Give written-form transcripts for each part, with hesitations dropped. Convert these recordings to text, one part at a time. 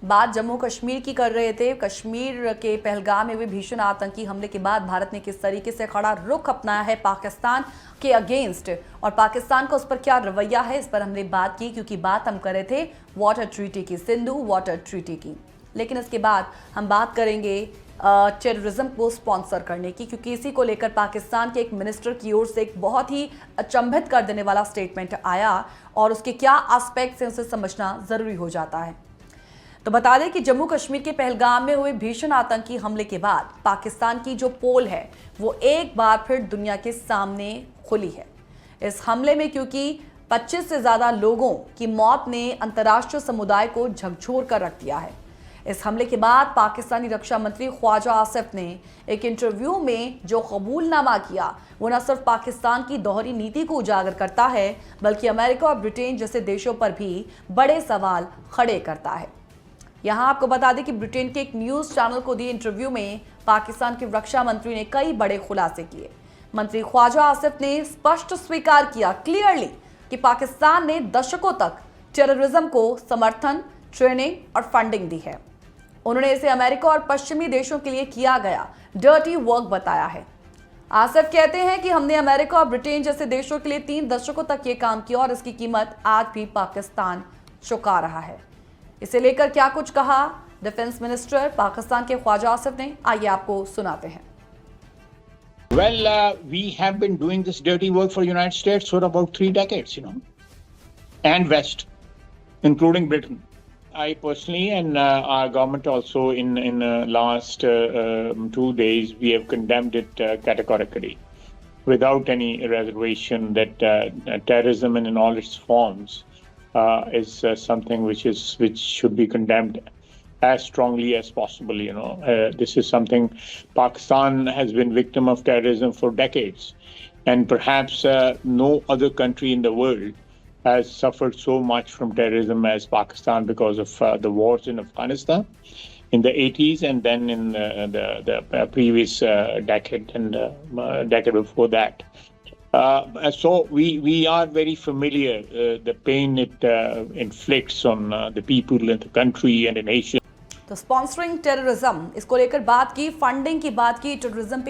बात जम्मू कश्मीर की कर रहे थे। कश्मीर के पहलगाम में हुए भीषण आतंकी हमले के बाद भारत ने किस तरीके से खड़ा रुख अपनाया है पाकिस्तान के अगेंस्ट, और पाकिस्तान का उस पर क्या रवैया है, इस पर हमने बात की, क्योंकि बात हम कर रहे थे वाटर ट्रीटी की, सिंधु वाटर ट्रीटी की। लेकिन इसके बाद हम बात करेंगे टेररिज्म को स्पॉन्सर करने की, क्योंकि इसी को लेकर पाकिस्तान के एक मिनिस्टर की ओर से एक बहुत ही अचंभित कर देने वाला स्टेटमेंट आया, और उसके क्या एस्पेक्ट्स हैं उसे समझना जरूरी हो जाता है। तो बता दें कि जम्मू कश्मीर के पहलगाम में हुए भीषण आतंकी हमले के बाद पाकिस्तान की जो पोल है वो एक बार फिर दुनिया के सामने खुली है। इस हमले में क्योंकि 25 से ज्यादा लोगों की मौत ने अंतर्राष्ट्रीय समुदाय को झकझोर कर रख दिया है। इस हमले के बाद पाकिस्तानी रक्षा मंत्री ख्वाजा आसिफ ने एक इंटरव्यू में जो कबूलनामा किया वो न सिर्फ पाकिस्तान की दोहरी नीति को उजागर करता है, बल्कि अमेरिका और ब्रिटेन जैसे देशों पर भी बड़े सवाल खड़े करता है। यहां आपको बता दें कि ब्रिटेन के एक न्यूज चैनल को दिए इंटरव्यू में पाकिस्तान के रक्षा मंत्री ने कई बड़े खुलासे किए। मंत्री ख्वाजा आसिफ ने स्पष्ट स्वीकार किया क्लियरली कि पाकिस्तान ने दशकों तक टेररिज्म को समर्थन, ट्रेनिंग और फंडिंग दी है। उन्होंने इसे अमेरिका और पश्चिमी देशों के लिए किया गया डर्टी वर्क बताया है। आसिफ कहते हैं कि हमने अमेरिका और ब्रिटेन जैसे देशों के लिए 3 दशकों तक ये काम किया और इसकी कीमत आज भी पाकिस्तान चुका रहा है। इसे लेकर क्या कुछ कहा डिफेंस मिनिस्टर पाकिस्तान के ख्वाजा आसिफ ने, आइए आपको सुनाते हैं। Well, we have been doing this dirty work for United States for about 3 decades, and West, including Britain. I personally and our government also in last 2 days, we have condemned it categorically, without any reservation, that terrorism in all its forms is something which should be condemned as strongly as possible. This is something Pakistan has been victim of terrorism for decades, and perhaps no other country in the world has suffered so much from terrorism as Pakistan because of the wars in Afghanistan in the 80s, and then in the previous decade and decade before that. So we are very familiar the pain it inflicts on the people and the country and the nation. तो sponsoring terrorism, इसको लेकर बात की, funding की बात की, terrorism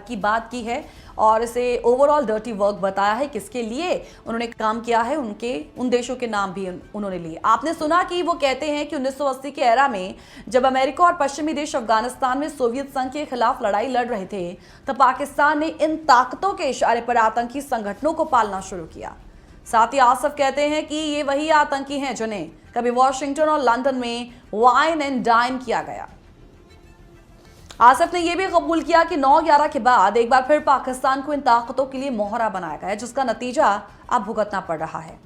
की बात की है, और इसे ओवरऑल डर्टी वर्क बताया है। किसके लिए उन्होंने काम किया है, उन देशों के नाम भी उन्होंने लिए। आपने सुना कि वो कहते हैं कि 1980 के एरा में जब अमेरिका और पश्चिमी देश अफगानिस्तान में सोवियत संघ के खिलाफ लड़ाई लड़ रहे थे, तब पाकिस्तान ने इन ताकतों के इशारे पर आतंकी संगठनों को पालना शुरू किया। साथ ही आसिफ कहते हैं कि ये वही आतंकी हैं जिन्हें कभी वॉशिंगटन और लंदन में वाइन एंड डाइन किया गया। आसिफ ने यह भी कबूल किया कि 9/11 के बाद एक बार फिर पाकिस्तान को इन ताकतों के लिए मोहरा बनाया गया है, जिसका नतीजा अब भुगतना पड़ रहा है।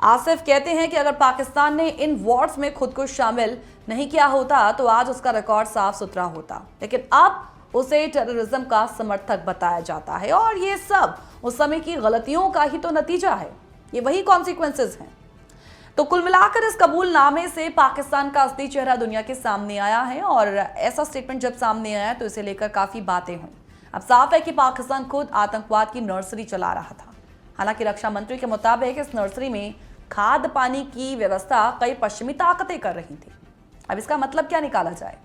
आसिफ कहते हैं कि अगर पाकिस्तान ने इन वॉर्स में खुद को शामिल नहीं किया होता तो आज उसका रिकॉर्ड साफ सुथरा होता, लेकिन अब उसे टेररिज्म का समर्थक बताया जाता है, और ये सब उस समय की गलतियों का ही तो नतीजा है। ये वही कॉन्सिक्वेंसेस हैं। तो कुल मिलाकर इस कबूलनामे से पाकिस्तान का असली चेहरा दुनिया के सामने आया है, और ऐसा स्टेटमेंट जब सामने आया तो इसे लेकर काफी बातें हुई। अब साफ है कि पाकिस्तान खुद आतंकवाद की नर्सरी चला रहा था। हालांकि रक्षा मंत्री के मुताबिक इस नर्सरी में खाद पानी की व्यवस्था कई पश्चिमी ताकतें कर रही थी। अब इसका मतलब क्या निकाला जाए?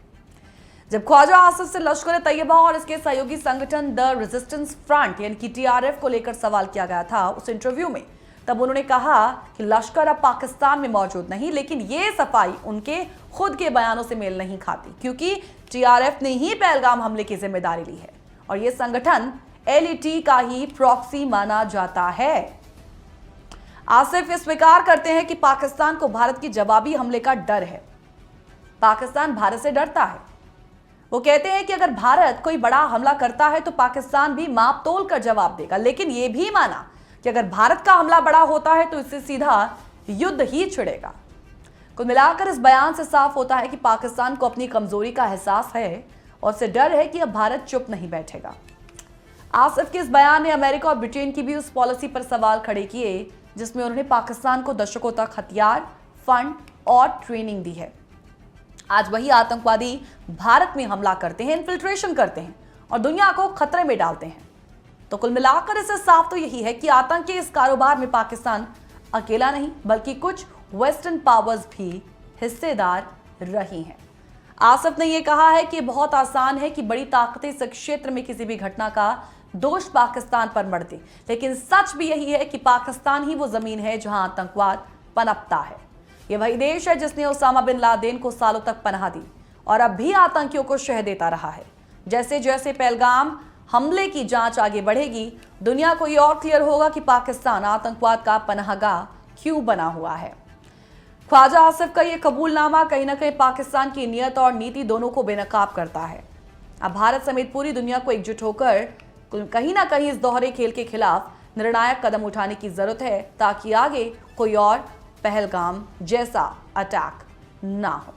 जब ख्वाजा आसिफ से लश्कर तैयबा और इसके सहयोगी संगठन द रेजिस्टेंस फ्रंट यानी कि TRF को लेकर सवाल किया गया था उस इंटरव्यू में, तब उन्होंने कहा कि लश्कर अब पाकिस्तान में मौजूद नहीं, लेकिन ये सफाई उनके खुद के बयानों से मेल नहीं खाती, क्योंकि TRF ने ही पहलगाम हमले की जिम्मेदारी ली है और ये संगठन LET का ही प्रॉक्सी माना जाता है। आसिफ ये स्वीकार करते हैं कि पाकिस्तान को भारत की जवाबी हमले का डर है। पाकिस्तान भारत से डरता है। वो कहते हैं कि अगर भारत कोई बड़ा हमला करता है तो पाकिस्तान भी माप तोल कर जवाब देगा, लेकिन ये भी माना कि अगर भारत का हमला बड़ा होता है तो इससे सीधा युद्ध ही छिड़ेगा। कुल मिलाकर इस बयान से साफ होता है कि पाकिस्तान को अपनी कमजोरी का एहसास है और उसे डर है कि अब भारत चुप नहीं बैठेगा। आसिफ के इस बयान ने अमेरिका और ब्रिटेन की भी उस पॉलिसी पर सवाल खड़े किए जिसमें उन्होंने पाकिस्तान को दशकों तक हथियार, फंड और ट्रेनिंग दी है। आज वही आतंकवादी भारत में हमला करते हैं, इन्फिल्ट्रेशन करते हैं और दुनिया को खतरे में डालते हैं। तो कुल मिलाकर इससे साफ तो यही है कि आतंक के इस कारोबार में पाकिस्तान अकेला नहीं बल्कि कुछ वेस्टर्न पावर्स भी हिस्सेदार रही हैं। आसिफ ने यह कहा है कि बहुत आसान है कि बड़ी ताकतें इस क्षेत्र में किसी भी घटना का दोष पाकिस्तान पर मढ़ दें, लेकिन सच भी यही है कि पाकिस्तान ही वो जमीन है जहां आतंकवाद पनपता है। ये वही देश है जिसने उसामा बिन लादेन को सालों तक पनाह दी और अब भी आतंकियों को शह देता रहा है। जैसे जैसे पहलगाम हमले की जांच आगे बढ़ेगी, दुनिया को ये और क्लियर होगा कि पाकिस्तान आतंकवाद का पनाहगाह क्यों बना हुआ है। ख्वाजा आसिफ का ये कबूलनामा कहीं ना कहीं पाकिस्तान की नीयत और नीति दोनों को बेनकाब करता है। अब भारत समेत पूरी दुनिया को एकजुट होकर कहीं ना कहीं इस दोहरे खेल के खिलाफ निर्णायक कदम उठाने की जरूरत है, ताकि आगे कोई और पहलगाम जैसा अटैक ना हो।